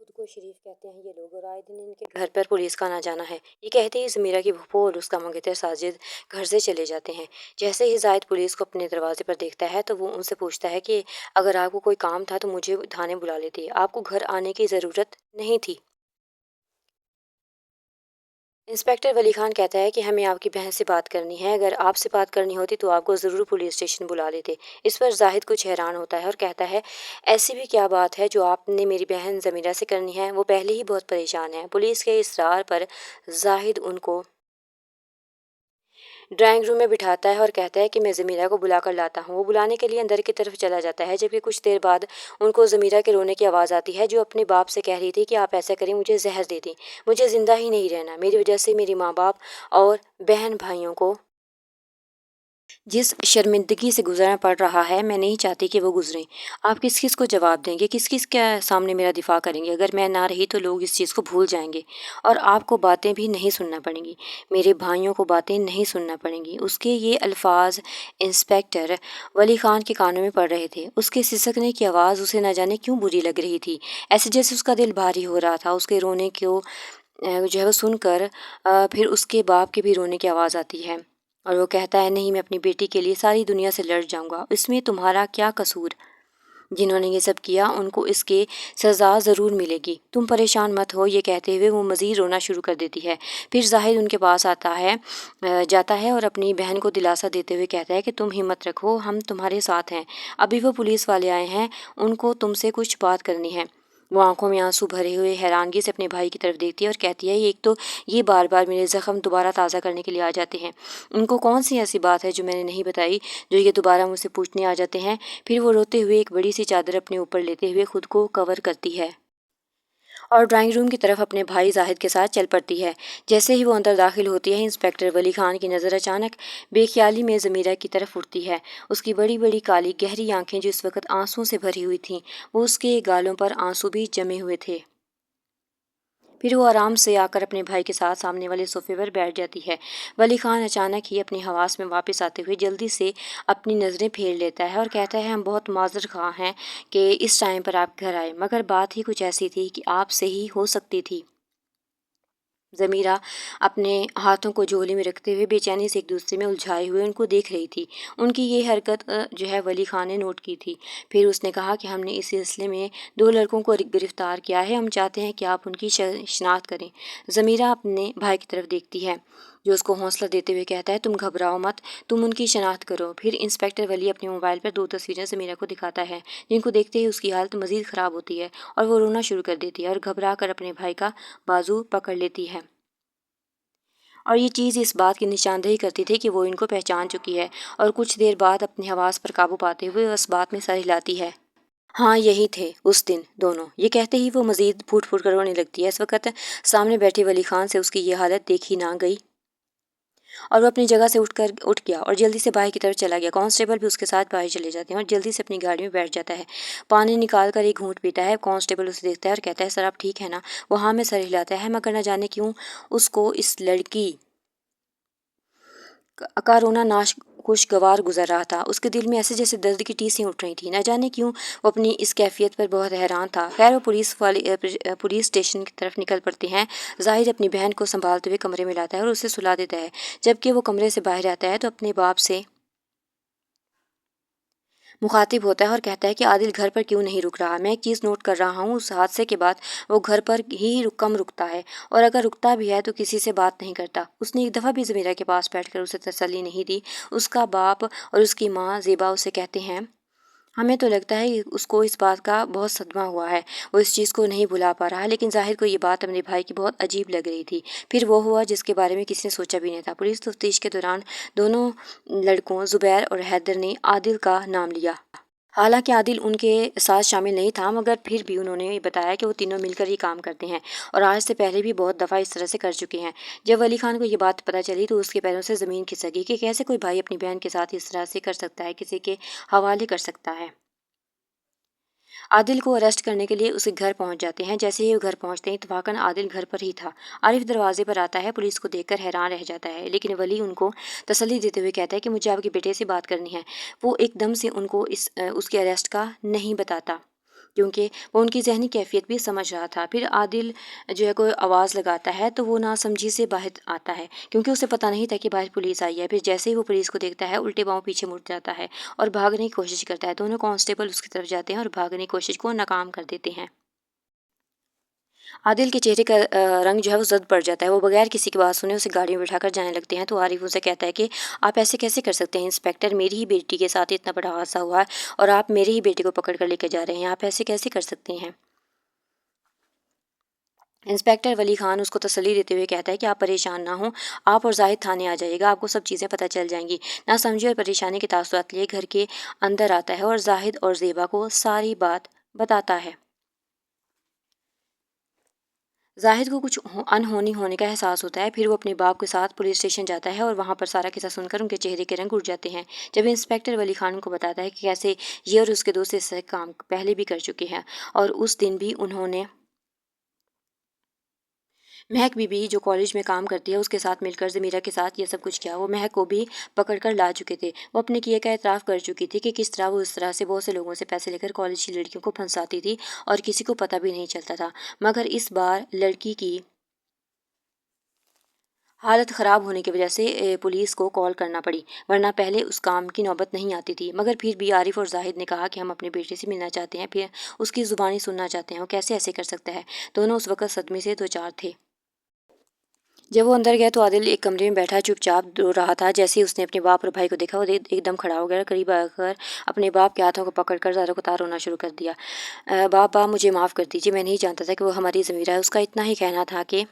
خود کو شریف کہتے ہیں یہ لوگ اور آئے دن ان کے گھر پر پولیس کا آنا جانا ہے۔ یہ کہتے ہی ضمیرہ کی پھوپھو اور اس کا منگیتر ساجد گھر سے چلے جاتے ہیں۔ جیسے ہی زاہد پولیس کو اپنے دروازے پر دیکھتا ہے تو وہ ان سے پوچھتا ہے کہ اگر آپ کو کوئی کام تھا تو مجھے تھانے بلا لیتے، آپ کو گھر آنے کی ضرورت نہیں تھی۔ انسپکٹر ولی خان کہتا ہے کہ ہمیں آپ کی بہن سے بات کرنی ہے، اگر آپ سے بات کرنی ہوتی تو آپ کو ضرور پولیس اسٹیشن بلا لیتے۔ اس پر زاہد کچھ حیران ہوتا ہے اور کہتا ہے ایسی بھی کیا بات ہے جو آپ نے میری بہن ضمیرہ سے کرنی ہے؟ وہ پہلے ہی بہت پریشان ہے۔ پولیس کے اصرار پر زاہد ان کو ڈرائنگ روم میں بٹھاتا ہے اور کہتا ہے کہ میں ضمیرہ کو بلا کر لاتا ہوں۔ وہ بلانے کے لیے اندر کی طرف چلا جاتا ہے، جبکہ کچھ دیر بعد ان کو ضمیرہ کے رونے کی آواز آتی ہے، جو اپنے باپ سے کہہ رہی تھی کہ آپ ایسا کریں، مجھے زہر دے دیں، مجھے زندہ ہی نہیں رہنا، میری وجہ سے میری ماں باپ اور بہن بھائیوں کو جس شرمندگی سے گزرنا پڑ رہا ہے میں نہیں چاہتی کہ وہ گزریں۔ آپ کس کس کو جواب دیں گے، کس کس کے سامنے میرا دفاع کریں گے؟ اگر میں نہ رہی تو لوگ اس چیز کو بھول جائیں گے اور آپ کو باتیں بھی نہیں سننا پڑیں گی، میرے بھائیوں کو باتیں نہیں سننا پڑیں گی۔ اس کے یہ الفاظ انسپکٹر ولی خان کے کانوں میں پڑ رہے تھے۔ اس کے سسکنے کی آواز اسے نہ جانے کیوں بری لگ رہی تھی، ایسے جیسے اس کا دل بھاری ہو رہا تھا۔ اس کے رونے کو جو ہے وہ سن کر پھر اس کے باپ کے بھی رونے کی آواز آتی ہے اور وہ کہتا ہے نہیں، میں اپنی بیٹی کے لیے ساری دنیا سے لڑ جاؤں گا، اس میں تمہارا کیا قصور؟ جنہوں نے یہ سب کیا ان کو اس کی سزا ضرور ملے گی، تم پریشان مت ہو۔ یہ کہتے ہوئے وہ مزید رونا شروع کر دیتی ہے۔ پھر زاہد ان کے پاس جاتا ہے اور اپنی بہن کو دلاسا دیتے ہوئے کہتا ہے کہ تم ہمت رکھو، ہم تمہارے ساتھ ہیں، ابھی وہ پولیس والے آئے ہیں، ان کو تم سے کچھ بات کرنی ہے۔ وہ آنکھوں میں آنسو بھرے ہوئے حیرانگی سے اپنے بھائی کی طرف دیکھتی ہے اور کہتی ہے ایک تو یہ بار بار میرے زخم دوبارہ تازہ کرنے کے لیے آ جاتے ہیں، ان کو کون سی ایسی بات ہے جو میں نے نہیں بتائی جو یہ دوبارہ مجھ سے پوچھنے آ جاتے ہیں؟ پھر وہ روتے ہوئے ایک بڑی سی چادر اپنے اوپر لیتے ہوئے خود کو کور کرتی ہے اور ڈرائنگ روم کی طرف اپنے بھائی زاہد کے ساتھ چل پڑتی ہے۔ جیسے ہی وہ اندر داخل ہوتی ہے انسپکٹر ولی خان کی نظر اچانک بے خیالی میں ضمیرہ کی طرف اٹھتی ہے۔ اس کی بڑی بڑی کالی گہری آنکھیں جو اس وقت آنسوؤں سے بھری ہوئی تھیں، وہ اس کے گالوں پر آنسو بھی جمے ہوئے تھے۔ پھر وہ آرام سے آ کر اپنے بھائی کے ساتھ سامنے والے صوفے پر بیٹھ جاتی ہے۔ ولی خان اچانک ہی اپنی حواس میں واپس آتے ہوئے جلدی سے اپنی نظریں پھیر لیتا ہے اور کہتا ہے ہم بہت معذر خواہ ہیں کہ اس ٹائم پر آپ گھر آئے، مگر بات ہی کچھ ایسی تھی کہ آپ سے ہی ہو سکتی تھی۔ ضمیرہ اپنے ہاتھوں کو جھولی میں رکھتے ہوئے بے چینی سے ایک دوسرے میں الجھائے ہوئے ان کو دیکھ رہی تھی۔ ان کی یہ حرکت جو ہے ولی خان نے نوٹ کی تھی۔ پھر اس نے کہا کہ ہم نے اس سلسلے میں 2 لڑکوں کو گرفتار کیا ہے، ہم چاہتے ہیں کہ آپ ان کی شناخت کریں۔ ضمیرہ اپنے بھائی کی طرف دیکھتی ہے جو اس کو حوصلہ دیتے ہوئے کہتا ہے تم گھبراؤ مت، تم ان کی شناخت کرو۔ پھر انسپکٹر ولی اپنے موبائل پر 2 تصویریں ضمیرہ کو دکھاتا ہے جن کو دیکھتے ہی اس کی حالت مزید خراب ہوتی ہے اور وہ رونا شروع کر دیتی ہے اور گھبرا کر اپنے بھائی کا بازو پکڑ لیتی ہے، اور یہ چیز اس بات کی نشاندہی کرتی تھی کہ وہ ان کو پہچان چکی ہے، اور کچھ دیر بعد اپنے حواس پر قابو پاتے ہوئے اس بات میں سر ہلاتی ہے ہاں یہی تھے اس دن دونوں۔ یہ کہتے ہی وہ مزید پھوٹ پھوٹ کر رونے لگتی ہے۔ اس وقت سامنے بیٹھے ولی خان سے اس کی یہ حالت دیکھی نہ گئی اور وہ اپنی جگہ سے اٹھ گیا اور جلدی سے باہر کی طرف چلا گیا۔ کانسٹیبل بھی اس کے ساتھ باہر چلے جاتے ہیں اور جلدی سے اپنی گاڑی میں بیٹھ جاتا ہے۔ پانی نکال کر ایک گھونٹ پیتا ہے۔ کانسٹیبل اسے دیکھتا ہے اور کہتا ہے سر آپ ٹھیک ہے نا؟ وہ ہاں میں سر ہلاتا ہے، مگر نہ جانے کیوں اس کو اس لڑکی کا رونا خوشگوار گزر رہا تھا۔ اس کے دل میں ایسے جیسے درد کی ٹیسیں اٹھ رہی تھیں، نہ جانے کیوں وہ اپنی اس کیفیت پر بہت حیران تھا۔ خیر وہ پولیس اسٹیشن کی طرف نکل پڑتے ہیں۔ زاہد اپنی بہن کو سنبھالتے ہوئے کمرے میں لاتا ہے اور اسے سلا دیتا ہے۔ جبکہ وہ کمرے سے باہر آتا ہے تو اپنے باپ سے مخاطب ہوتا ہے اور کہتا ہے کہ عادل گھر پر کیوں نہیں رک رہا؟ میں ایک چیز نوٹ کر رہا ہوں، اس حادثے کے بعد وہ گھر پر ہی کم رکتا ہے، اور اگر رکتا بھی ہے تو کسی سے بات نہیں کرتا۔ اس نے ایک دفعہ بھی ضمیرہ کے پاس بیٹھ کر اسے تسلی نہیں دی۔ اس کا باپ اور اس کی ماں زیبا اسے کہتے ہیں ہمیں تو لگتا ہے کہ اس کو اس بات کا بہت صدمہ ہوا ہے، وہ اس چیز کو نہیں بھلا پا رہا۔ لیکن ظاہر کو یہ بات اپنے بھائی کی بہت عجیب لگ رہی تھی۔ پھر وہ ہوا جس کے بارے میں کسی نے سوچا بھی نہیں تھا۔ پولیس تفتیش کے دوران دونوں لڑکوں زبیر اور حیدر نے عادل کا نام لیا۔ حالانکہ عادل ان کے ساتھ شامل نہیں تھا، مگر پھر بھی انہوں نے بتایا کہ وہ تینوں مل کر یہ کام کرتے ہیں اور آج سے پہلے بھی بہت دفعہ اس طرح سے کر چکے ہیں۔ جب ولی خان کو یہ بات پتہ چلی تو اس کے پیروں سے زمین کھسک گئی کہ کیسے کوئی بھائی اپنی بہن کے ساتھ اس طرح سے کر سکتا ہے، کسی کے حوالے کر سکتا ہے۔ عادل کو اریسٹ کرنے کے لیے اسے گھر پہنچ جاتے ہیں۔ جیسے ہی وہ گھر پہنچتے ہیں اتفاقاً عادل گھر پر ہی تھا۔ عارف دروازے پر آتا ہے، پولیس کو دیکھ کر حیران رہ جاتا ہے، لیکن ولی ان کو تسلی دیتے ہوئے کہتا ہے کہ مجھے آپ کے بیٹے سے بات کرنی ہے۔ وہ ایک دم سے ان کو اس کے اریسٹ کا نہیں بتاتا کیونکہ وہ ان کی ذہنی کیفیت بھی سمجھ رہا تھا۔ پھر عادل جو ہے کوئی آواز لگاتا ہے تو وہ ناسمجھی سے باہر آتا ہے، کیونکہ اسے پتہ نہیں تھا کہ باہر پولیس آئی ہے۔ پھر جیسے ہی وہ پولیس کو دیکھتا ہے الٹے پاؤں پیچھے مڑ جاتا ہے اور بھاگنے کی کوشش کرتا ہے۔ دونوں کانسٹیبل اس کی طرف جاتے ہیں اور بھاگنے کی کوشش کو ناکام کر دیتے ہیں۔ عادل کے چہرے کا رنگ جو ہے وہ زرد پڑ جاتا ہے، وہ بغیر کسی کی بات سنے اسے گاڑی میں بٹھا کر جانے لگتے ہیں۔ تو عارف اسے کہتا ہے کہ آپ ایسے کیسے کر سکتے ہیں انسپیکٹر، میری ہی بیٹی کے ساتھ اتنا بڑا حادثہ ہوا ہے اور آپ میرے ہی بیٹے کو پکڑ کر لے کے جا رہے ہیں، آپ ایسے کیسے کر سکتے ہیں؟ انسپیکٹر ولی خان اس کو تسلی دیتے ہوئے کہتا ہے کہ آپ پریشان نہ ہوں، آپ اور زاہد تھانے آ جائیے گا، آپ کو سب چیزیں پتہ چل جائیں گی۔ نہ سمجھی اور پریشانی کے تاثرات لیے گھر کے اندر آتا ہے اور زاہد اور زیبا کو ساری بات بتاتا ہے۔ زاہد کو کچھ انہونی ہونے کا احساس ہوتا ہے، پھر وہ اپنے باپ کے ساتھ پولیس اسٹیشن جاتا ہے اور وہاں پر سارا قصہ سن کر ان کے چہرے کے رنگ اڑ جاتے ہیں۔ جب انسپیکٹر ولی خان ان کو بتاتا ہے کہ کیسے یہ اور اس کے دوست اس کام پہلے بھی کر چکے ہیں اور اس دن بھی انہوں نے مہک بی بی جو کالج میں کام کرتی ہے اس کے ساتھ مل کر ضمیرہ کے ساتھ یہ سب کچھ کیا، وہ مہک کو بھی پکڑ کر لا چکے تھے۔ وہ اپنے کیے کا اعتراف کر چکی تھی کہ کس طرح وہ اس طرح سے بہت سے لوگوں سے پیسے لے کر کالج کی لڑکیوں کو پھنساتی تھی اور کسی کو پتہ بھی نہیں چلتا تھا، مگر اس بار لڑکی کی حالت خراب ہونے کی وجہ سے پولیس کو کال کرنا پڑی، ورنہ پہلے اس کام کی نوبت نہیں آتی تھی۔ مگر پھر بھی عارف اور زاہد نے کہا کہ ہم اپنے بیٹے سے ملنا چاہتے ہیں، پھر اس کی زبانی سننا چاہتے ہیں، وہ کیسے ایسے کر سکتا ہے۔ دونوں اس وقت صدمے سے دوچار تھے۔ جب وہ اندر گیا تو عادل ایک کمرے میں بیٹھا چپ چاپ رو رہا تھا۔ جیسے ہی اس نے اپنے باپ اور بھائی کو دیکھا وہ ایک دم کھڑا ہو گیا، قریب آ کر اپنے باپ کے ہاتھوں کو پکڑ کر زاروں کو تار رونا شروع کر دیا۔ باپ مجھے معاف کر دیجیے، میں نہیں جانتا تھا کہ وہ ہماری ضمیرہ ہے۔ اس کا اتنا ہی کہنا تھا کہ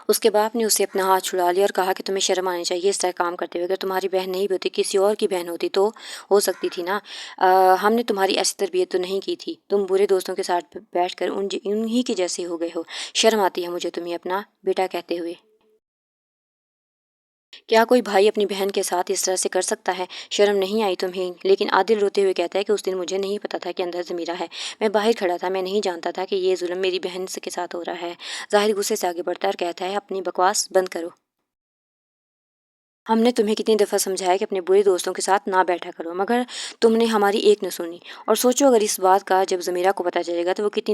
اس کے باپ نے اسے اپنا ہاتھ چھڑا لیا اور کہا کہ تمہیں شرم آنی چاہیے اس طرح کام کرتے ہوئے، اگر تمہاری بہن نہیں بھی ہوتی کسی اور کی بہن ہوتی تو ہو سکتی تھی نا، ہم نے تمہاری ایسی تربیت تو نہیں کی تھی، تم برے دوستوں کے ساتھ بیٹھ کر انہی کے جیسے ہو گئے ہو، شرم آتی ہے مجھے تمہیں اپنا بیٹا کہتے ہوئے۔ کیا کوئی بھائی اپنی بہن کے ساتھ اس طرح سے کر سکتا ہے؟ شرم نہیں آئی تمہیں؟ لیکن عادل روتے ہوئے کہتا ہے کہ اس دن مجھے نہیں پتا تھا کہ اندر ضمیرہ ہے، میں باہر کھڑا تھا، میں نہیں جانتا تھا کہ یہ ظلم میری بہن کے ساتھ ہو رہا ہے۔ ظاہر غصے سے آگے بڑھتا ہے اور کہتا ہے اپنی بکواس بند کرو، ہم نے تمہیں کتنی دفعہ سمجھایا کہ اپنے برے دوستوں کے ساتھ نہ بیٹھا کرو، مگر تم نے ہماری ایک نہ سنی، اور سوچو اگر اس بات کا جب ضمیرہ کو پتہ چلے گا تو وہ کتنی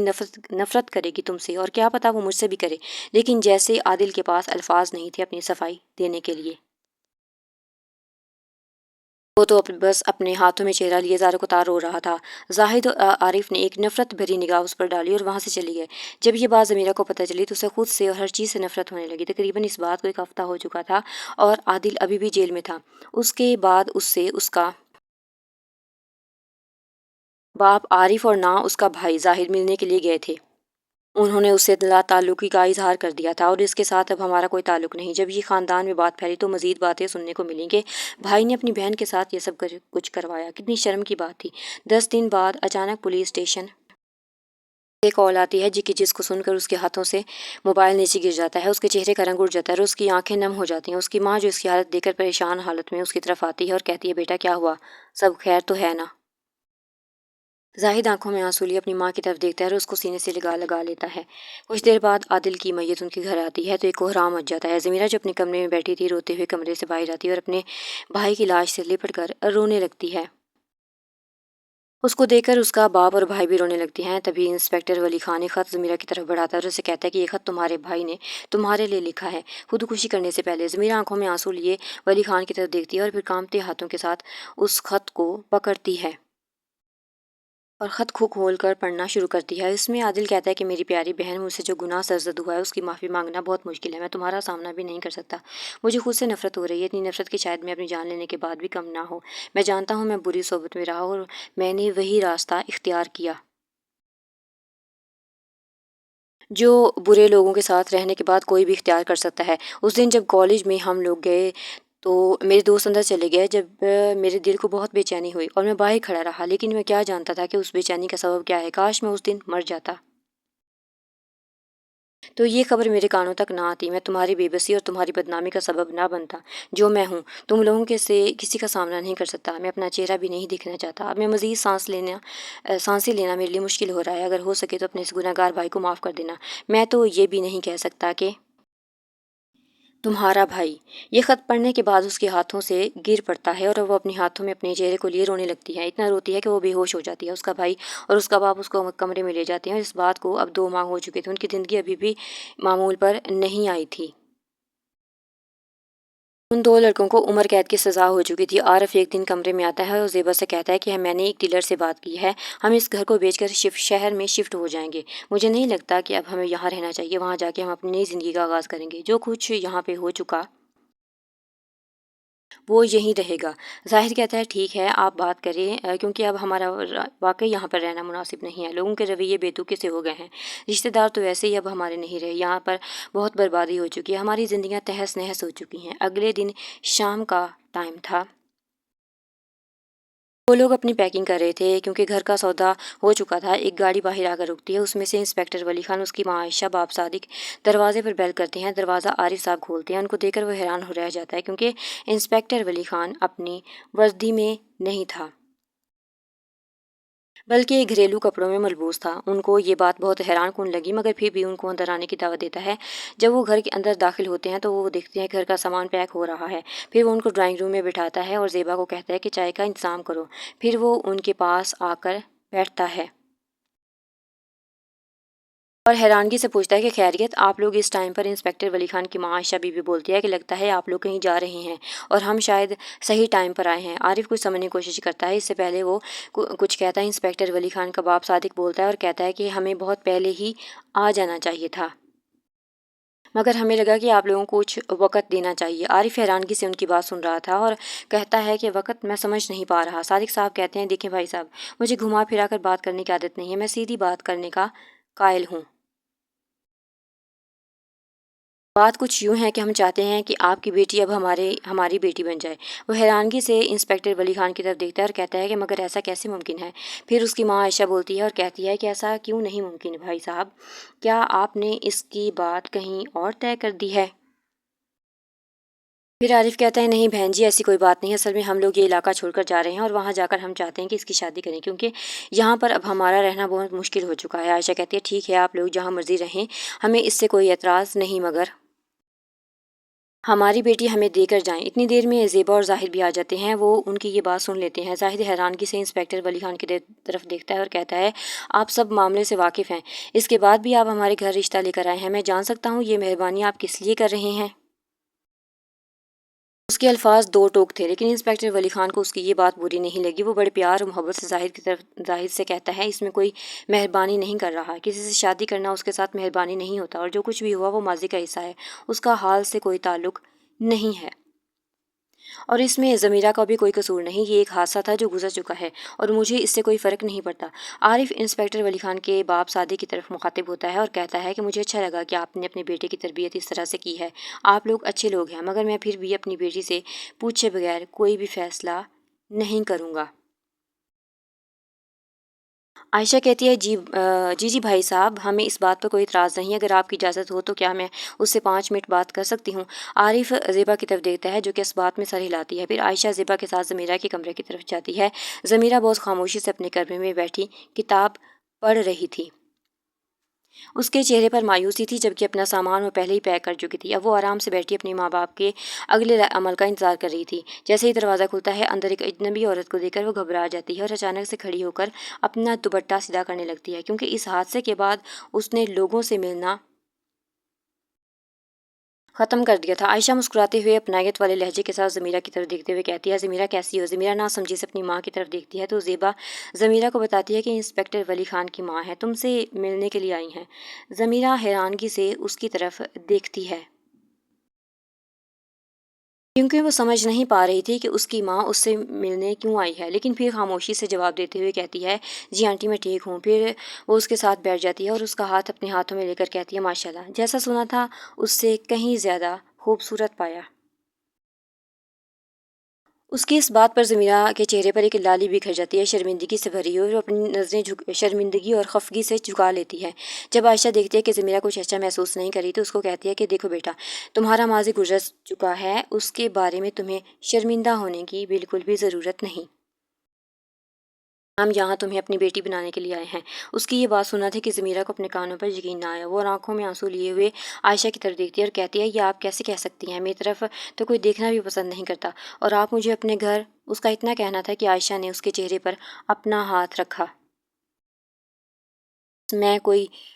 نفرت کرے گی تم سے، اور کیا پتہ وہ مجھ سے بھی کرے۔ لیکن جیسے عادل کے پاس الفاظ نہیں تھے اپنی صفائی دینے کے لیے، وہ تو بس اپنے ہاتھوں میں چہرہ لیے زاروں کو تار رو رہا تھا۔ زاہد اور عارف نے ایک نفرت بھری نگاہ اس پر ڈالی اور وہاں سے چلی گئے۔ جب یہ بات ضمیرہ کو پتہ چلی تو اسے خود سے اور ہر چیز سے نفرت ہونے لگی۔ تقریباً اس بات کو ایک ہفتہ ہو چکا تھا اور عادل ابھی بھی جیل میں تھا۔ اس کے بعد اس سے اس کا باپ عارف اور نہ اس کا بھائی زاہد ملنے کے لیے گئے تھے۔ انہوں نے اس سے لا تعلقی کا اظہار کر دیا تھا اور اس کے ساتھ اب ہمارا کوئی تعلق نہیں۔ جب یہ خاندان میں بات پھیلی تو مزید باتیں سننے کو ملیں کہ بھائی نے اپنی بہن کے ساتھ یہ سب کچھ کروایا۔ کتنی شرم کی بات تھی۔ 10 دن بعد اچانک پولیس اسٹیشن سے کال آتی ہے جس کو سن کر اس کے ہاتھوں سے موبائل نیچے گر جاتا ہے، اس کے چہرے کا رنگ اڑ جاتا ہے اور اس کی آنکھیں نم ہو جاتی ہیں۔ اس کی ماں جو اس کی حالت دیکھ کر پریشان حالت میں اس کی طرف آتی ہے اور کہتی ہے بیٹا کیا ہوا، سب خیر تو ہے نا؟ زاہد آنکھوں میں آنسو لیے اپنی ماں کی طرف دیکھتا ہے اور اس کو سینے سے لگا لیتا ہے۔ کچھ دیر بعد عادل کی میت ان کے گھر آتی ہے تو ایک کوہرام مچ جاتا ہے۔ ضمیرہ جو اپنے کمرے میں بیٹھی تھی روتے ہوئے کمرے سے باہر آتی ہے اور اپنے بھائی کی لاش سے لپٹ کر رونے لگتی ہے۔ اس کو دیکھ کر اس کا باپ اور بھائی بھی رونے لگتے ہیں۔ تبھی انسپیکٹر ولی خان ایک خط ضمیرہ کی طرف بڑھاتا ہے اور اسے کہتا ہے کہ یہ خط تمہارے بھائی نے تمہارے لیے لکھا ہے۔ خودکشی کرنے سے پہلے ضمیرہ آنکھوں میں آنسو لیے ولی خان کی طرف دیکھتی ہے اور پھر کانپتے ہاتھوں کے ساتھ اس خط کو پکڑتی ہے اور خط کو کھول کر پڑھنا شروع کرتی ہے۔ اس میں عادل کہتا ہے کہ میری پیاری بہن، مجھ سے جو گناہ سرزد ہوا ہے اس کی معافی مانگنا بہت مشکل ہے، میں تمہارا سامنا بھی نہیں کر سکتا، مجھے خود سے نفرت ہو رہی ہے، اتنی نفرت کہ شاید میں اپنی جان لینے کے بعد بھی کم نہ ہو۔ میں جانتا ہوں میں بری صحبت میں رہا اور میں نے وہی راستہ اختیار کیا جو برے لوگوں کے ساتھ رہنے کے بعد کوئی بھی اختیار کر سکتا ہے۔ اس دن جب کالج میں ہم لوگ گئے تو میرے دوست اندر چلے گئے، جب میرے دل کو بہت بے چینی ہوئی اور میں باہر کھڑا رہا، لیکن میں کیا جانتا تھا کہ اس بے چینی کا سبب کیا ہے۔ کاش میں اس دن مر جاتا تو یہ خبر میرے کانوں تک نہ آتی، میں تمہاری بے بسی اور تمہاری بدنامی کا سبب نہ بنتا۔ جو میں ہوں تم لوگوں کے سے کسی کا سامنا نہیں کر سکتا، میں اپنا چہرہ بھی نہیں دیکھنا چاہتا، اب میں مزید سانسیں لینا میرے لیے مشکل ہو رہا ہے، اگر ہو سکے تو اپنے اس گنہگار بھائی کو معاف کر دینا۔ میں تو یہ بھی نہیں کہہ سکتا کہ تمہارا بھائی۔ یہ خط پڑھنے کے بعد اس کے ہاتھوں سے گر پڑتا ہے اور وہ اپنے ہاتھوں میں اپنے چہرے کو لیے رونے لگتی ہے۔ اتنا روتی ہے کہ وہ بے ہوش ہو جاتی ہے۔ اس کا بھائی اور اس کا باپ اس کو کمرے میں لے جاتے ہیں اور اس بات کو اب 2 ماہ ہو چکے تھے۔ ان کی زندگی ابھی بھی معمول پر نہیں آئی تھی۔ ان 2 لڑکوں کو عمر قید کی سزا ہو چکی تھی۔ عارف ایک دن کمرے میں آتا ہے اور زیبا سے کہتا ہے کہ میں نے ایک ڈیلر سے بات کی ہے، ہم اس گھر کو بیچ کر شہر میں شفٹ ہو جائیں گے۔ مجھے نہیں لگتا کہ اب ہمیں یہاں رہنا چاہیے، وہاں جا کے ہم اپنی نئی زندگی کا آغاز کریں گے۔ جو کچھ یہاں پہ ہو چکا وہ یہیں رہے گا۔ ظاہر کہتا ہے ٹھیک ہے آپ بات کریں، کیونکہ اب ہمارا واقعی یہاں پر رہنا مناسب نہیں ہے۔ لوگوں کے رویے بے تکی سے ہو گئے ہیں، رشتہ دار تو ویسے ہی اب ہمارے نہیں رہے، یہاں پر بہت بربادی ہو چکی ہے، ہماری زندگیاں تہس نہس ہو چکی ہیں۔ اگلے دن شام کا ٹائم تھا۔ وہ لوگ اپنی پیکنگ کر رہے تھے کیونکہ گھر کا سودا ہو چکا تھا۔ ایک گاڑی باہر آ کر رکتی ہے، اس میں سے انسپکٹر ولی خان، اس کی ماں عائشہ، باپ صادق دروازے پر بیل کرتے ہیں۔ دروازہ عارف صاحب کھولتے ہیں۔ ان کو دیکھ کر وہ حیران ہو رہ جاتا ہے کیونکہ انسپکٹر ولی خان اپنی وردی میں نہیں تھا، بلکہ گھریلو کپڑوں میں ملبوس تھا۔ ان کو یہ بات بہت حیران کن لگی، مگر پھر بھی ان کو اندر آنے کی دعوت دیتا ہے۔ جب وہ گھر کے اندر داخل ہوتے ہیں تو وہ دیکھتے ہیں کہ گھر کا سامان پیک ہو رہا ہے۔ پھر وہ ان کو ڈرائنگ روم میں بٹھاتا ہے اور زیبا کو کہتا ہے کہ چائے کا انتظام کرو۔ پھر وہ ان کے پاس آ کر بیٹھتا ہے اور حیرانگی سے پوچھتا ہے کہ خیریت آپ لوگ اس ٹائم پر؟ انسپکٹر ولی خان کی ماں عائشہ بی بی بولتی ہے کہ لگتا ہے آپ لوگ کہیں جا رہے ہیں اور ہم شاید صحیح ٹائم پر آئے ہیں۔ عارف کچھ سمجھنے کی کوشش کرتا ہے، اس سے پہلے وہ کچھ کہتا ہے۔ انسپکٹر ولی خان کا باپ صادق بولتا ہے اور کہتا ہے کہ ہمیں بہت پہلے ہی آ جانا چاہیے تھا، مگر ہمیں لگا کہ آپ لوگوں کو کچھ وقت دینا چاہیے۔ عارف حیرانگی سے ان کی بات سن رہا تھا اور کہتا ہے کہ وقت میں سمجھ نہیں پا رہا۔ صادق صاحب کہتے ہیں دیکھیں بھائی صاحب، مجھے گھما پھرا کر بات کرنے کی عادت نہیں ہے، میں سیدھی بات کرنے کا قائل ہوں۔ بات کچھ یوں ہے کہ ہم چاہتے ہیں کہ آپ کی بیٹی اب ہماری بیٹی بن جائے۔ وہ حیرانگی سے انسپکٹر ولی خان کی طرف دیکھتا ہے اور کہتا ہے کہ مگر ایسا کیسے ممکن ہے؟ پھر اس کی ماں عائشہ بولتی ہے اور کہتی ہے کہ ایسا کیوں نہیں ممکن بھائی صاحب، کیا آپ نے اس کی بات کہیں اور طے کر دی ہے؟ پھر عارف کہتا ہے نہیں بہن جی، ایسی کوئی بات نہیں، اصل میں ہم لوگ یہ علاقہ چھوڑ کر جا رہے ہیں اور وہاں جا کر ہم چاہتے ہیں کہ اس کی شادی کریں، کیونکہ یہاں پر اب ہمارا رہنا بہت مشکل ہو چکا ہے۔ عائشہ کہتی ہے ٹھیک ہے آپ لوگ جہاں مرضی رہیں، ہمیں اس سے کوئی اعتراض نہیں، مگر ہماری بیٹی ہمیں دے کر جائیں۔ اتنی دیر میں زیبا اور زاہد بھی آ جاتے ہیں۔ وہ ان کی یہ بات سن لیتے ہیں۔ زاہد حیرانگی سے انسپکٹر ولی خان کی طرف دیکھتا ہے اور کہتا ہے آپ سب معاملے سے واقف ہیں، اس کے بعد بھی آپ ہمارے گھر رشتہ لے کر آئے ہیں، میں جان سکتا ہوں یہ مہربانی آپ کس لیے کر رہے ہیں؟ اس کے الفاظ دو ٹوک تھے، لیکن انسپکٹر ولی خان کو اس کی یہ بات بری نہیں لگی۔ وہ بڑے پیار اور محبت سے زاہد سے کہتا ہے اس میں کوئی مہربانی نہیں کر رہا، کسی سے شادی کرنا اس کے ساتھ مہربانی نہیں ہوتا، اور جو کچھ بھی ہوا وہ ماضی کا حصہ ہے، اس کا حال سے کوئی تعلق نہیں ہے، اور اس میں ضمیرہ کا بھی کوئی قصور نہیں، یہ ایک حادثہ تھا جو گزر چکا ہے اور مجھے اس سے کوئی فرق نہیں پڑتا۔ عارف انسپکٹر ولی خان کے باپ صادق کی طرف مخاطب ہوتا ہے اور کہتا ہے کہ مجھے اچھا لگا کہ آپ نے اپنے بیٹے کی تربیت اس طرح سے کی ہے، آپ لوگ اچھے لوگ ہیں، مگر میں پھر بھی اپنی بیٹی سے پوچھے بغیر کوئی بھی فیصلہ نہیں کروں گا۔ عائشہ کہتی ہے جی بھائی صاحب، ہمیں اس بات پر کوئی اعتراض نہیں، اگر آپ کی اجازت ہو تو کیا میں اس سے 5 منٹ بات کر سکتی ہوں؟ عارف زیبا کی طرف دیکھتا ہے جو کہ اس بات میں سر ہلاتی ہے۔ پھر عائشہ زیبا کے ساتھ ضمیرہ کے کمرے کی طرف جاتی ہے۔ ضمیرہ بہت خاموشی سے اپنے کمرے میں بیٹھی کتاب پڑھ رہی تھی۔ اس کے چہرے پر مایوسی تھی، جبکہ اپنا سامان وہ پہلے ہی پیک کر چکی تھی۔ اب وہ آرام سے بیٹھی اپنے ماں باپ کے اگلے عمل کا انتظار کر رہی تھی۔ جیسے ہی دروازہ کھلتا ہے، اندر ایک اجنبی عورت کو دیکھ کر وہ گھبرا جاتی ہے اور اچانک سے کھڑی ہو کر اپنا دوپٹہ سیدھا کرنے لگتی ہے، کیونکہ اس حادثے کے بعد اس نے لوگوں سے ملنا ختم کر دیا تھا۔ عائشہ مسکراتے ہوئے اپنائیت والے لہجے کے ساتھ ضمیرہ کی طرف دیکھتے ہوئے کہتی ہے ضمیرہ کیسی ہو؟ ضمیرہ ناسمجھی سے اپنی ماں کی طرف دیکھتی ہے تو زیبا ضمیرہ کو بتاتی ہے کہ انسپکٹر ولی خان کی ماں ہے، تم سے ملنے کے لیے آئی ہیں۔ ضمیرہ حیرانگی سے اس کی طرف دیکھتی ہے، کیونکہ وہ سمجھ نہیں پا رہی تھی کہ اس کی ماں اس سے ملنے کیوں آئی ہے، لیکن پھر خاموشی سے جواب دیتے ہوئے کہتی ہے جی آنٹی میں ٹھیک ہوں۔ پھر وہ اس کے ساتھ بیٹھ جاتی ہے اور اس کا ہاتھ اپنے ہاتھوں میں لے کر کہتی ہے ماشاءاللہ، جیسا سنا تھا اس سے کہیں زیادہ خوبصورت پایا۔ اس کی اس بات پر ضمیرہ کے چہرے پر ایک لالی بکھر جاتی ہے، شرمندگی سے بھری ہوئی، اور وہ اپنی نظریں شرمندگی اور خفگی سے جھکا لیتی ہے۔ جب عائشہ دیکھتی ہے کہ ضمیرہ کچھ اچھا محسوس نہیں کری تو اس کو کہتی ہے کہ دیکھو بیٹا، تمہارا ماضی گزر چکا ہے، اس کے بارے میں تمہیں شرمندہ ہونے کی بالکل بھی ضرورت نہیں۔ ہم یہاں تمہیں اپنی بیٹی بنانے کے لیے آئے ہیں۔ اس کی یہ بات سنا تھی کہ ضمیرہ کو اپنے کانوں پر یقین نہ آیا۔ وہ آنکھوں میں آنسو لیے ہوئے عائشہ کی طرف دیکھتی ہے اور کہتی ہے، یہ آپ کیسے کہہ سکتی ہیں؟ میری طرف تو کوئی دیکھنا بھی پسند نہیں کرتا، اور آپ مجھے اپنے گھر۔ اس کا اتنا کہنا تھا کہ عائشہ نے اس کے چہرے پر اپنا ہاتھ رکھا۔ میں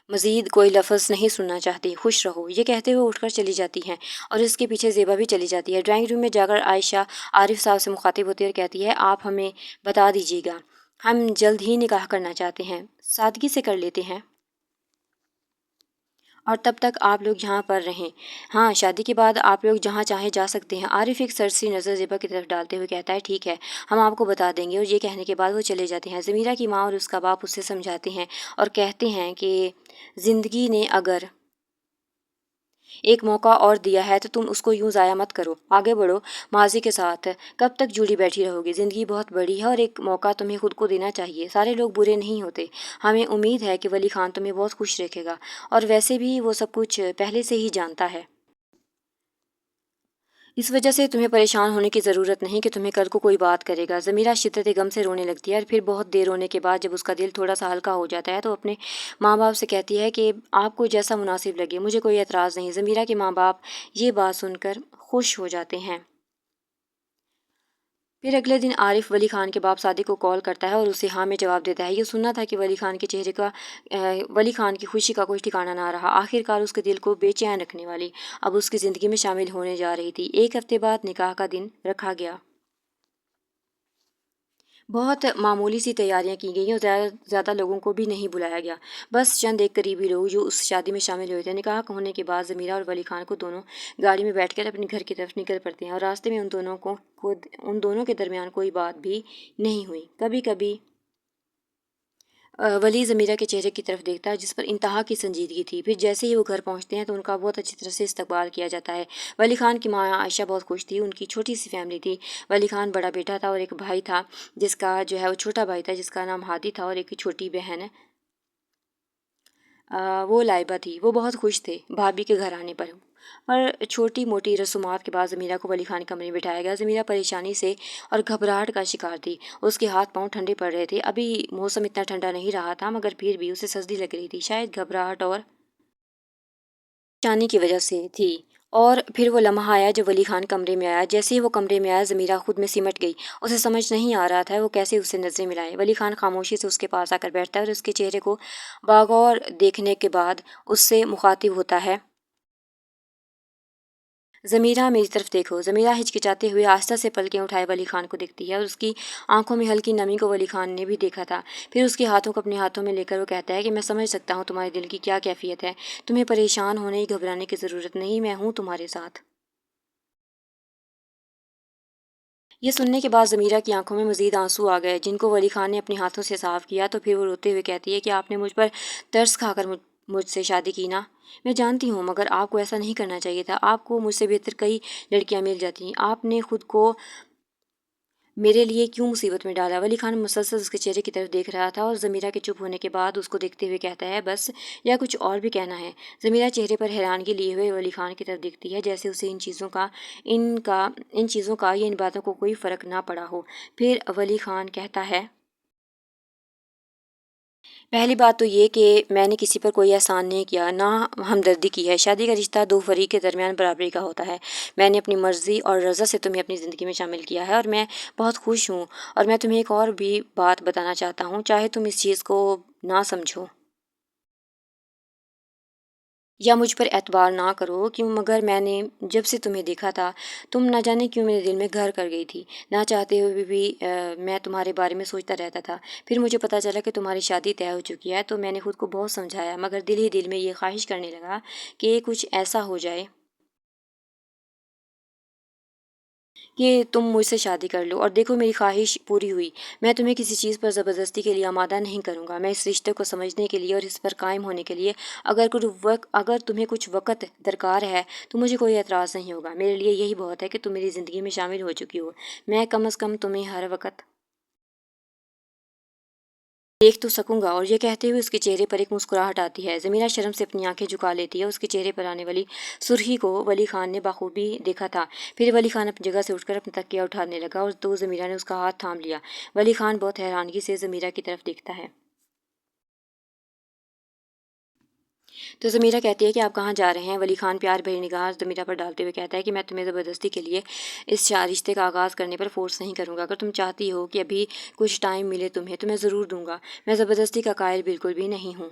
مزید کوئی لفظ نہیں سننا چاہتی، خوش رہو، یہ کہتے ہوئے اٹھ کر چلی جاتی ہیں، اور اس کے پیچھے زیبا بھی چلی جاتی ہے۔ ڈرائنگ روم میں جا کر عائشہ عارف صاحب سے مخاطب ہوتی ہے اور کہتی ہے، آپ ہمیں بتا دیجیے گا، ہم جلد ہی نکاح کرنا چاہتے ہیں، سادگی سے کر لیتے ہیں، اور تب تک آپ لوگ یہاں پر رہیں۔ ہاں، شادی کے بعد آپ لوگ جہاں چاہیں جا سکتے ہیں۔ عارف ایک سرسری نظر زیبا کی طرف ڈالتے ہوئے کہتا ہے، ٹھیک ہے، ہم آپ کو بتا دیں گے، اور یہ کہنے کے بعد وہ چلے جاتے ہیں۔ ضمیرہ کی ماں اور اس کا باپ اسے سمجھاتے ہیں اور کہتے ہیں کہ زندگی نے اگر ایک موقع اور دیا ہے تو تم اس کو یوں ضائع مت کرو، آگے بڑھو، ماضی کے ساتھ کب تک جڑی بیٹھی رہو گی؟ زندگی بہت بڑی ہے اور ایک موقع تمہیں خود کو دینا چاہیے۔ سارے لوگ برے نہیں ہوتے، ہمیں امید ہے کہ ولی خان تمہیں بہت خوش رکھے گا، اور ویسے بھی وہ سب کچھ پہلے سے ہی جانتا ہے۔ اس وجہ سے تمہیں پریشان ہونے کی ضرورت نہیں کہ تمہیں کل کو کوئی بات کرے گا۔ ضمیرہ شدت غم سے رونے لگتی ہے، اور پھر بہت دیر رونے کے بعد جب اس کا دل تھوڑا سا ہلکا ہو جاتا ہے تو اپنے ماں باپ سے کہتی ہے کہ آپ کو جیسا مناسب لگے، مجھے کوئی اعتراض نہیں۔ ضمیرہ کے ماں باپ یہ بات سن کر خوش ہو جاتے ہیں۔ پھر اگلے دن عارف ولی خان کے باپ صادق کو کال کرتا ہے اور اسے ہاں میں جواب دیتا ہے۔ یہ سننا تھا کہ ولی خان کی خوشی کا کوئی ٹھکانہ نہ رہا۔ آخر کار اس کے دل کو بے چین رکھنے والی اب اس کی زندگی میں شامل ہونے جا رہی تھی۔ ایک ہفتے بعد نکاح کا دن رکھا گیا۔ بہت معمولی سی تیاریاں کی گئیں اور زیادہ لوگوں کو بھی نہیں بلایا گیا، بس چند ایک قریبی لوگ جو اس شادی میں شامل ہوئے تھے۔ نکاح ہونے کے بعد ضمیرہ اور ولی خان کو دونوں گاڑی میں بیٹھ کر اپنے گھر کی طرف نکل پڑتے ہیں، اور راستے میں ان دونوں کے درمیان کوئی بات بھی نہیں ہوئی۔ کبھی کبھی ولی ضمیرہ کے چہرے کی طرف دیکھتا ہے جس پر انتہا کی سنجیدگی تھی۔ پھر جیسے ہی وہ گھر پہنچتے ہیں تو ان کا بہت اچھی طرح سے استقبال کیا جاتا ہے۔ ولی خان کی ماں عائشہ بہت خوش تھی۔ ان کی چھوٹی سی فیملی تھی۔ ولی خان بڑا بیٹا تھا اور ایک بھائی تھا جس کا وہ چھوٹا بھائی تھا جس کا نام ہادی تھا، اور ایک چھوٹی بہن وہ لائبہ تھی۔ وہ بہت خوش تھے بھابھی کے گھر آنے پر چھوٹی موٹی رسومات کے بعد ضمیرہ کو ولی خان کمرے میں بٹھایا گیا۔ ضمیرہ پریشانی سے اور گھبراہٹ کا شکار تھی۔ اس کے ہاتھ پاؤں ٹھنڈے پڑ رہے تھے۔ ابھی موسم اتنا ٹھنڈا نہیں رہا تھا، مگر پھر بھی اسے سردی لگ رہی تھی، شاید گھبراہٹ اور پریشانی کی وجہ سے تھی۔ اور پھر وہ لمحہ آیا جب ولی خان کمرے میں آیا۔ جیسے ہی وہ کمرے میں آیا ضمیرہ خود میں سمٹ گئی۔ اسے سمجھ نہیں آ رہا تھا وہ کیسے اس سے نظریں ملائے۔ ولی خان خاموشی سے اس کے پاس آ کر بیٹھتا ہے اور اس کے چہرے کو باغور دیکھنے کے بعد اس سے مخاطب ہوتا ہے، ضمیرہ میری طرف دیکھو۔ ضمیرہ ہچکچاتے ہوئے آہستہ سے پلکیں اٹھائے ولی خان کو دیکھتی ہے، اور اس کی آنکھوں میں ہلکی نمی کو ولی خان نے بھی دیکھا تھا۔ پھر اس کے ہاتھوں کو اپنے ہاتھوں میں لے کر وہ کہتا ہے کہ میں سمجھ سکتا ہوں تمہارے دل کی کیا کیفیت ہے، تمہیں پریشان ہونے یا گھبرانے کی ضرورت نہیں، میں ہوں تمہارے ساتھ۔ یہ سننے کے بعد ضمیرہ کی آنکھوں میں مزید آنسو آ گئے جن کو ولی خان نے اپنے ہاتھوں سے صاف کیا۔ تو پھر وہ روتے ہوئے کہتی ہے کہ آپ نے مجھ پر ترس کھا کر مجھ سے شادی کی نا؟ میں جانتی ہوں، مگر آپ کو ایسا نہیں کرنا چاہیے تھا۔ آپ کو مجھ سے بہتر کئی لڑکیاں مل جاتی ہیں، آپ نے خود کو میرے لیے کیوں مصیبت میں ڈالا؟ ولی خان مسلسل اس کے چہرے کی طرف دیکھ رہا تھا، اور ضمیرہ کے چپ ہونے کے بعد اس کو دیکھتے ہوئے کہتا ہے، بس، یا کچھ اور بھی کہنا ہے؟ ضمیرہ چہرے پر حیرانگی لیے ہوئے ولی خان کی طرف دیکھتی ہے، جیسے اسے ان چیزوں کا یا ان باتوں کو کوئی فرق نہ پڑا ہو۔ پھر ولی خان کہتا ہے، پہلی بات تو یہ کہ میں نے کسی پر کوئی احسان نہیں کیا، نہ ہمدردی کی ہے۔ شادی کا رشتہ دو فریق کے درمیان برابری کا ہوتا ہے۔ میں نے اپنی مرضی اور رضا سے تمہیں اپنی زندگی میں شامل کیا ہے، اور میں بہت خوش ہوں۔ اور میں تمہیں ایک اور بھی بات بتانا چاہتا ہوں، چاہے تم اس چیز کو نہ سمجھو یا مجھ پر اعتبار نہ کرو، کیوں، مگر میں نے جب سے تمہیں دیکھا تھا تم نہ جانے کیوں میرے دل میں گھر کر گئی تھی۔ نہ چاہتے ہوئے بھی میں تمہارے بارے میں سوچتا رہتا تھا۔ پھر مجھے پتہ چلا کہ تمہاری شادی طے ہو چکی ہے تو میں نے خود کو بہت سمجھایا، مگر دل ہی دل میں یہ خواہش کرنے لگا کہ کچھ ایسا ہو جائے کہ تم مجھ سے شادی کر لو، اور دیکھو میری خواہش پوری ہوئی۔ میں تمہیں کسی چیز پر زبردستی کے لیے آمادہ نہیں کروں گا۔ میں اس رشتے کو سمجھنے کے لیے اور اس پر قائم ہونے کے لیے اگر تمہیں کچھ وقت درکار ہے تو مجھے کوئی اعتراض نہیں ہوگا۔ میرے لیے یہی بہت ہے کہ تم میری زندگی میں شامل ہو چکی ہو۔ میں کم از کم تمہیں ہر وقت دیکھ تو سکوں گا۔ اور یہ کہتے ہوئے اس کے چہرے پر ایک مسکراہٹ آتی ہے۔ ضمیرہ شرم سے اپنی آنکھیں جھکا لیتی ہے۔ اس کے چہرے پر آنے والی سرخی کو ولی خان نے بخوبی دیکھا تھا۔ پھر ولی خان اپنی جگہ سے اٹھ کر اپنا تکیہ اٹھانے لگا اور تو ضمیرہ نے اس کا ہاتھ تھام لیا۔ ولی خان بہت حیرانگی سے ضمیرہ کی طرف دیکھتا ہے۔ تو ضمیرہ کہتی ہے کہ آپ کہاں جا رہے ہیں؟ ولی خان پیار بھری نگاہ ضمیرہ پر ڈالتے ہوئے کہتا ہے کہ میں تمہیں زبردستی کے لیے اس رشتے کا آغاز کرنے پر فورس نہیں کروں گا۔ اگر تم چاہتی ہو کہ ابھی کچھ ٹائم ملے تمہیں تو میں ضرور دوں گا۔ میں زبردستی کا قائل بالکل بھی نہیں ہوں۔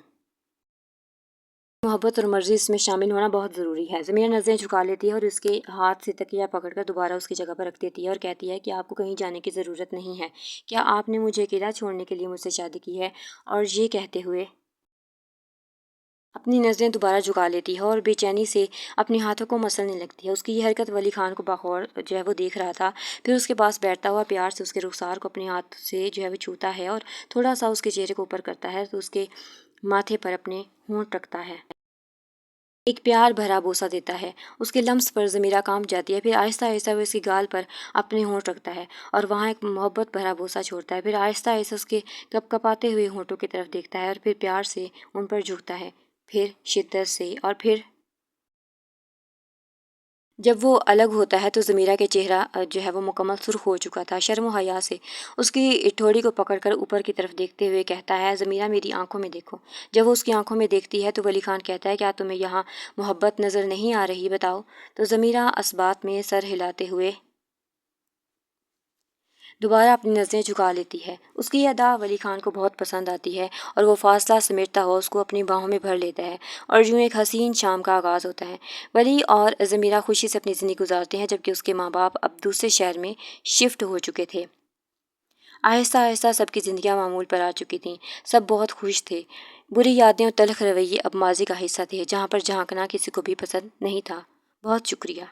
محبت اور مرضی اس میں شامل ہونا بہت ضروری ہے۔ ضمیرہ نظریں جھکا لیتی ہے اور اس کے ہاتھ سے تکیہ پکڑ کر دوبارہ اس کی جگہ پر رکھ دیتی ہے اور کہتی ہے کہ آپ کو کہیں جانے کی ضرورت نہیں ہے۔ کیا آپ نے مجھے اکیلا چھوڑنے کے لیے مجھ سے شادی کی ہے؟ اور یہ کہتے ہوئے اپنی نظریں دوبارہ جھکا لیتی ہے اور بے چینی سے اپنے ہاتھوں کو مسلنے لگتی ہے۔ اس کی یہ حرکت ولی خان کو بغور وہ دیکھ رہا تھا۔ پھر اس کے پاس بیٹھتا ہوا پیار سے اس کے رخسار کو اپنے ہاتھ سے وہ چھوتا ہے اور تھوڑا سا اس کے چہرے کو اوپر کرتا ہے تو اس کے ماتھے پر اپنے ہونٹ رکھتا ہے۔ ایک پیار بھرا بوسہ دیتا ہے۔ اس کے لمس پر ضمیرہ کانپ جاتی ہے۔ پھر آہستہ آہستہ وہ اس کی گال پر اپنے ہونٹ رکھتا ہے اور وہاں ایک محبت بھرا بوسہ چھوڑتا ہے۔ پھر آہستہ آہستہ اس کے کپ کپاتے ہوئے ہونٹوں کی طرف دیکھتا ہے اور پھر پیار سے ان پر جھکتا ہے، پھر شدت سے، اور پھر جب وہ الگ ہوتا ہے تو ضمیرہ کے چہرہ وہ مکمل سرخ ہو چکا تھا۔ شرم و حیا سے اس کی ٹھوڑی کو پکڑ کر اوپر کی طرف دیکھتے ہوئے کہتا ہے، ضمیرہ میری آنکھوں میں دیکھو۔ جب وہ اس کی آنکھوں میں دیکھتی ہے تو ولی خان کہتا ہے، کیا تمہیں یہاں محبت نظر نہیں آ رہی؟ بتاؤ۔ تو ضمیرہ اس بات میں سر ہلاتے ہوئے دوبارہ اپنی نظریں جھکا لیتی ہے۔ اس کی یہ ادا ولی خان کو بہت پسند آتی ہے اور وہ فاصلہ سمیٹتا ہوا اس کو اپنی باہوں میں بھر لیتا ہے اور یوں ایک حسین شام کا آغاز ہوتا ہے۔ ولی اور ضمیرہ خوشی سے اپنی زندگی گزارتے ہیں جبکہ اس کے ماں باپ اب دوسرے شہر میں شفٹ ہو چکے تھے۔ آہستہ آہستہ سب کی زندگیاں معمول پر آ چکی تھیں۔ سب بہت خوش تھے۔ بری یادیں اور تلخ رویے اب ماضی کا حصہ تھے۔ جہاں پر جھانکنا کسی کو بھی پسند نہیں تھا۔ بہت شکریہ۔